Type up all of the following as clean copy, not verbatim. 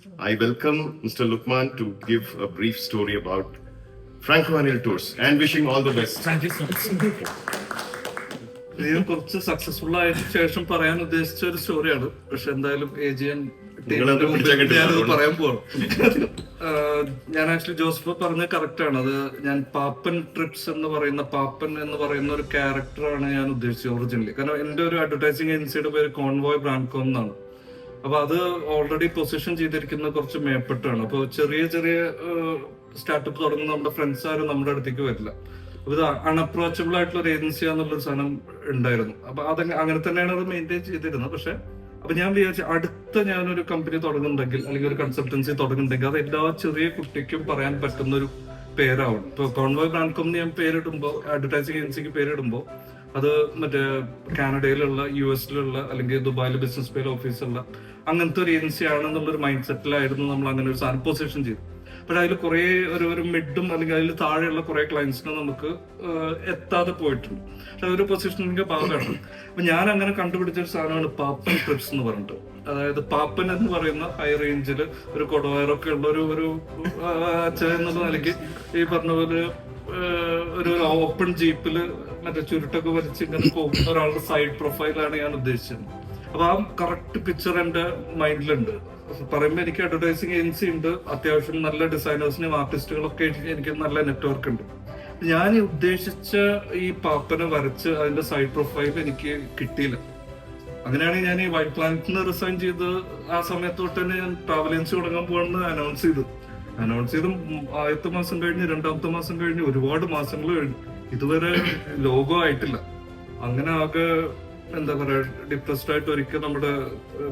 I welcome Mr. Lukman to give a brief story about Franco Anil Tours and wishing all the best. Thank you so much. ഇത് കുറച്ച് successful ആയതിനു ശേഷം പറയാൻ ഉദ്ദേശിച്ച ഒരു സ്റ്റോറിയാണ്. പക്ഷെ എന്തായാലും ഏജിയൻ ഞാനത് പറയാൻ പോകണം. ഞാൻ ആക്ച്വലി ജോസഫ് പറഞ്ഞ കറക്റ്റ് ആണ്. അത് ഞാൻ പാപ്പൻ ട്രിപ്സ് എന്ന് പറയുന്ന ഒരു ക്യാരക്ടറാണ് ഞാൻ ഉദ്ദേശിച്ചത് ഒറിജിനലി. കാരണം എന്റെ ഒരു അഡ്വർടൈസിങ് ഏജൻസിയുടെ പേര് കോൺവോയ് ബ്രാൻഡ്കോം എന്നാണ്. അപ്പൊ അത് ഓൾറെഡി പൊസിഷൻ ചെയ്തിരിക്കുന്ന കുറച്ച് മേപ്പെട്ടാണ്. അപ്പോൾ ചെറിയ സ്റ്റാർട്ടപ്പ് തുടങ്ങുന്ന നമ്മുടെ ഫ്രണ്ട്സ് ആരും നമ്മുടെ അടുത്തേക്ക് വരില്ല. അപ്പൊ ഇത് അൺഅപ്രോച്ചബിൾ ആയിട്ടുള്ള ഒരു ഏജൻസി ആണെന്നുള്ളൊരു സാധനം ഉണ്ടായിരുന്നു. അപ്പൊ അങ്ങനെ തന്നെയാണ് അത് മെയിൻറ്റെയിൻ ചെയ്തിരുന്നത്. പക്ഷെ അപ്പൊ ഞാൻ വിചാരിച്ചു അടുത്ത ഞാനൊരു കമ്പനി തുടങ്ങുന്നുണ്ടെങ്കിൽ അല്ലെങ്കിൽ ഒരു കൺസൾട്ടൻസി തുടങ്ങുന്നുണ്ടെങ്കിൽ അത് എല്ലാ ചെറിയ കുട്ടിക്കും പറയാൻ പറ്റുന്ന ഒരു പേരാവണം. ഇപ്പൊ കോൺവോയ് ബ്രാൻഡ്കോം ഞാൻ പേരിടുമ്പോൾ, അഡ്വർടൈസിംഗ് ഏജൻസിക്ക് പേരിടുമ്പോൾ അത് മറ്റേ കാനഡയിലുള്ള, US-ലുള്ള അല്ലെങ്കിൽ ദുബായിൽ ബിസിനസ് പേര് ഓഫീസുള്ള അങ്ങനത്തെ ഒരു ഏജൻസി ആണെന്നുള്ളൊരു മൈൻഡ് സെറ്റിലായിരുന്നു നമ്മൾ അങ്ങനെ ഒരു സാധനം പൊസിഷൻ ചെയ്തു. പക്ഷെ അതിൽ കുറെ ഒരു മിഡും അല്ലെങ്കിൽ അതിൽ താഴെയുള്ള കുറെ ക്ലയൻസിനെ നമുക്ക് എത്താതെ പോയിട്ടുണ്ട്. പക്ഷെ അതൊരു പൊസിഷനിന്റെ ഭാഗമാണ്. അപ്പൊ ഞാൻ അങ്ങനെ കണ്ടുപിടിച്ച ഒരു സാധനമാണ് പാപ്പൻ ട്രിപ്സ് എന്ന് പറഞ്ഞിട്ട്. അതായത് പാപ്പൻ എന്ന് പറയുന്ന ഹൈ റേഞ്ചിൽ ഒരു കൊടവയറൊക്കെ ഉള്ള ഒരു അച്ഛൻ എന്നുള്ള നിലയ്ക്ക് ഈ പറഞ്ഞ പോലെ ഒരു ഓപ്പൺ ജീപ്പില് മറ്റേ ചുരുട്ടൊക്കെ വലിച്ച് ഇങ്ങനെ പോകുന്ന ഒരാളുടെ സൈഡ് പ്രൊഫൈലാണ് ഞാൻ ഉദ്ദേശിച്ചത്. അപ്പൊ ആ കറക്റ്റ് പിക്ചർ എന്റെ മൈൻഡിലുണ്ട്. പറയുമ്പോൾ എനിക്ക് അഡ്വർടൈസിങ് ഏജൻസി ഉണ്ട്, അത്യാവശ്യം നല്ല ഡിസൈനേഴ്സിനും ആർട്ടിസ്റ്റുകളൊക്കെ എനിക്ക് നല്ല നെറ്റ്വർക്ക് ഉണ്ട്. ഞാൻ ഉദ്ദേശിച്ച ഈ പാപ്പനെ വരച്ച് അതിന്റെ സൈഡ് പ്രൊഫൈൽ എനിക്ക് കിട്ടിയില്ല. അങ്ങനെയാണെങ്കിൽ ഞാൻ ഈ വൈറ്റ് പ്ലാനറ്റിന് റിസൈൻ ചെയ്ത് ആ സമയത്ത് തൊട്ട് തന്നെ ഞാൻ ട്രാവൽ ഏജൻസി തുടങ്ങാൻ പോകണമെന്ന് അനൗൺസ് ചെയ്ത് ആദ്യത്തെ മാസം കഴിഞ്ഞ്, രണ്ടാമത്തെ മാസം കഴിഞ്ഞ്, ഒരുപാട് മാസങ്ങൾ കഴിഞ്ഞു. ഇതുവരെ ലോഗോ ആയിട്ടില്ല. അങ്ങനെ ആകെ എന്താ പറയാ ഡിപ്രസ്ഡ് ആയിട്ട് ഒരിക്കൽ നമ്മുടെ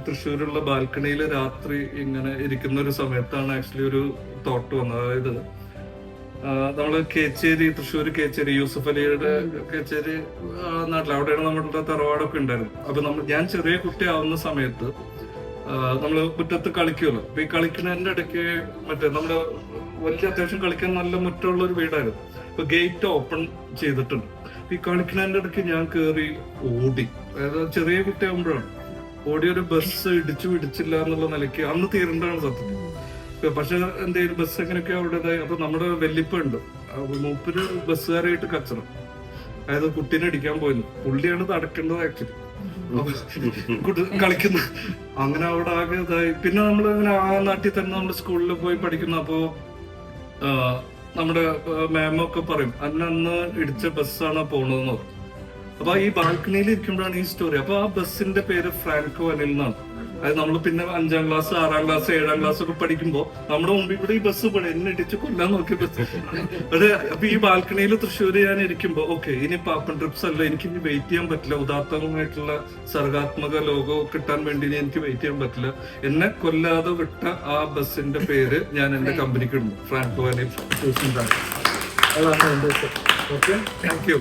തൃശ്ശൂരുള്ള ബാൽക്കണിയിൽ രാത്രി ഇങ്ങനെ ഇരിക്കുന്ന ഒരു സമയത്താണ് ആക്ച്വലി ഒരു തോട്ട് വന്നത്. അതായത് നമ്മള് തൃശ്ശൂർ കേച്ചേരി, യൂസഫ് അലിയുടെ കേച്ചേരി നാട്ടിൽ, അവിടെയാണ് നമ്മളുടെ തറവാടൊക്കെ ഉണ്ടായിരുന്നു. അപ്പൊ ഞാൻ ചെറിയ കുട്ടിയാവുന്ന സമയത്ത് നമ്മള് മുറ്റത്ത് കളിക്കുമല്ലോ. അപ്പൊ ഈ കളിക്കുന്നതിന്റെ ഇടയ്ക്ക് മറ്റേ നമ്മുടെ വലിയ അത്യാവശ്യം കളിക്കാൻ നല്ല മുറ്റമുള്ള ഒരു വീടായിരുന്നു. അപ്പൊ ഗേറ്റ് ഓപ്പൺ ചെയ്തിട്ടുണ്ട്. ഈ കളിക്കുന്നതിന്റെ ഇടയ്ക്ക് ഞാൻ കയറി ഓടി. അതായത് ചെറിയ കുട്ടിയാകുമ്പോഴാണ് ഓടി. ഒരു ബസ് ഇടിച്ചില്ല എന്നുള്ള നിലയ്ക്ക് അന്ന് തീരേണ്ടതാണ് സത്യത്തിൽ. പക്ഷെ എന്തെങ്കിലും ബസ് എങ്ങനെയൊക്കെ അവിടേതായി. അപ്പൊ നമ്മുടെ വെല്ലിപ്പുണ്ട്, മൂപ്പര് ബസ്സുകാരായിട്ട് കച്ചറ. അതായത് കുട്ടീനെ അടിക്കാൻ പോയിരുന്നു. പുള്ളിയാണ് ഇത് അടക്കേണ്ടത് ആക്ച്വലി. കളിക്കുന്നു. അങ്ങനെ അവിടെ ആകെ ഇതായി. പിന്നെ നമ്മൾ അങ്ങനെ ആ നാട്ടിൽ തന്നെ നമ്മൾ സ്കൂളിൽ പോയി പഠിക്കുന്നു. അപ്പോ നമ്മുടെ മാമൊക്കെ പറയും അന്ന് ഇടിച്ച ബസ്സാണ് പോണതെന്ന് പറയും. അപ്പൊ ഈ ബാൽക്കണിയിൽ ഇരിക്കുമ്പോഴാണ് ഈ സ്റ്റോറി. അപ്പൊ ആ ബസ്സിന്റെ പേര് ഫ്രാൻകോ അനിൽ എന്നാണ്. അതായത് നമ്മൾ പിന്നെ 5ാം ക്ലാസ്, 6ാം ക്ലാസ്, 7ാം ക്ലാസ് ഒക്കെ പഠിക്കുമ്പോൾ നമ്മുടെ മുമ്പിൽ കൂടെ ഈ ബസ് പോയി എന്നെ ഇടിച്ച് കൊല്ലാൻ നോക്കിയ ബസ്. അതെ. അപ്പൊ ഈ ബാൽക്കണിയിൽ തൃശ്ശൂര് ഞാൻ ഇരിക്കുമ്പോ ഓക്കെ, ഇനി പാപ്പൻ ട്രിപ്സ് അല്ല, എനിക്ക് ഇനി വെയിറ്റ് ചെയ്യാൻ പറ്റില്ല. ഉദാത്തമായിട്ടുള്ള സർഗാത്മക ലോഗോ കിട്ടാൻ വേണ്ടി എനിക്ക് വെയിറ്റ് ചെയ്യാൻ പറ്റില്ല. എന്നെ കൊല്ലാതെ വിട്ട ആ ബസ്സിന്റെ പേര് ഞാൻ എന്റെ കമ്പനിക്ക് ഇടുന്നു, ഫ്രാൻകോ അനിൽ ടൂർസ് ആൻഡ് ട്രാവൽസ്. അതാണ് എന്റെ. Okay, thank you.